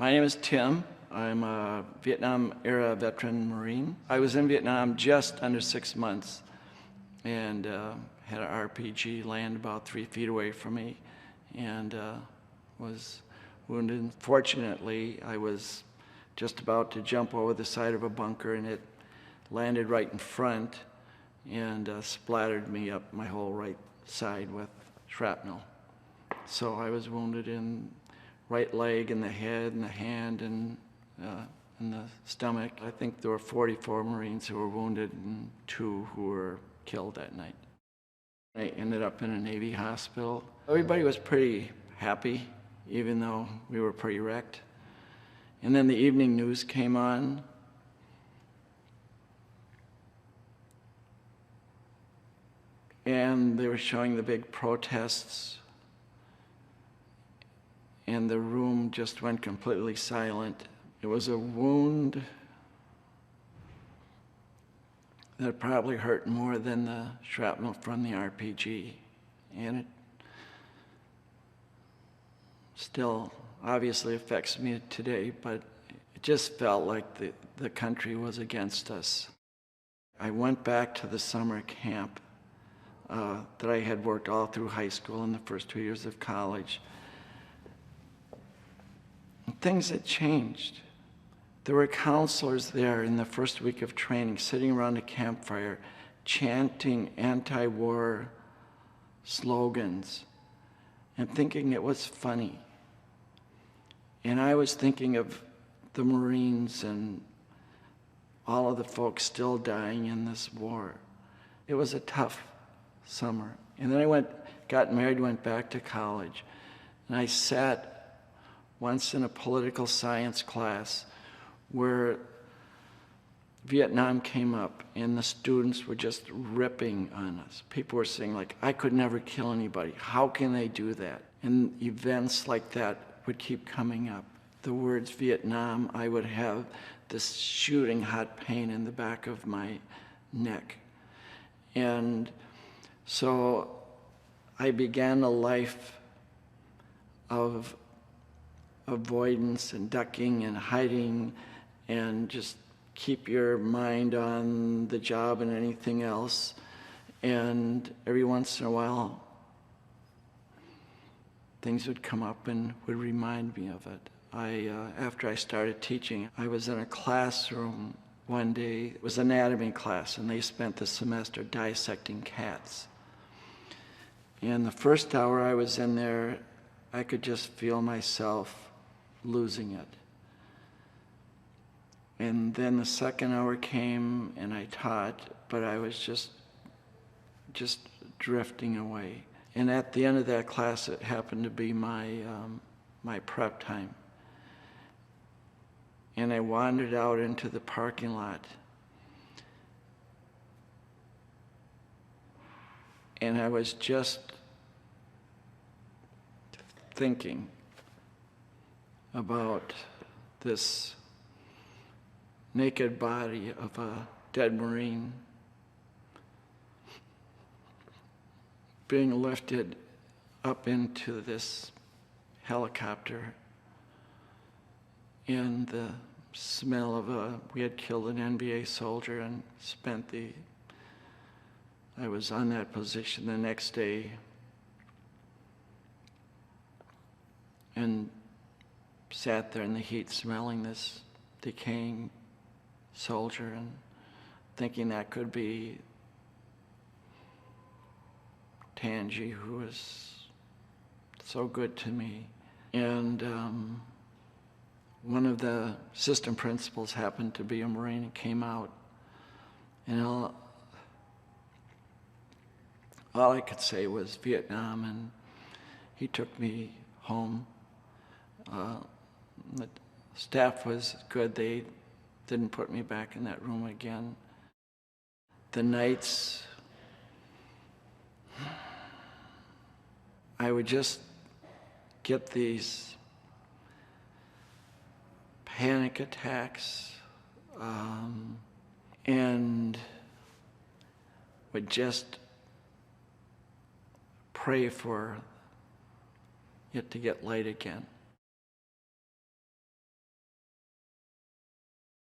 My name is Tim. I'm a Vietnam-era veteran Marine. I was in Vietnam just under 6 months and had an RPG land about 3 feet away from me and was wounded. Fortunately, I was just about to jump over the side of a bunker and it landed right in front and splattered me up my whole right side with shrapnel. So I was wounded in right leg, in the head, in the hand, and in the stomach. I think there were 44 Marines who were wounded and 2 who were killed that night. I ended up in a Navy hospital. Everybody was pretty happy, even though we were pretty wrecked. And then the evening news came on. And they were showing the big protests. And the room just went completely silent. It was a wound that probably hurt more than the shrapnel from the RPG. And it still obviously affects me today, but it just felt like the country was against us. I went back to the summer camp that I had worked all through high school and the first 2 years of college. Things had changed. There were counselors there in the first week of training, sitting around a campfire, chanting anti-war slogans and thinking it was funny. And I was thinking of the Marines and all of the folks still dying in this war. It was a tough summer. And then I got married, went back to college, and I sat once in a political science class where Vietnam came up and the students were just ripping on us. People were saying, like, I could never kill anybody. How can they do that? And events like that would keep coming up. The words Vietnam, I would have this shooting hot pain in the back of my neck. And so I began a life of avoidance and ducking and hiding and just keep your mind on the job and anything else. And every once in a while, things would come up and would remind me of it. After I started teaching, I was in a classroom one day. It was an anatomy class, and they spent the semester dissecting cats. And the first hour I was in there, I could just feel myself losing it. And then the second hour came and I taught, but I was just drifting away. And at the end of that class, it happened to be my prep time. And I wandered out into the parking lot. And I was just thinking about this naked body of a dead Marine being lifted up into this helicopter, and the smell of we had killed an NBA soldier and I was on that position the next day and sat there in the heat smelling this decaying soldier and thinking that could be Tangi, who was so good to me. And one of the assistant principals happened to be a Marine and came out, and all I could say was Vietnam, and he took me home. The staff was good. They didn't put me back in that room again. The nights, I would just get these panic attacks and would just pray for it to get light again.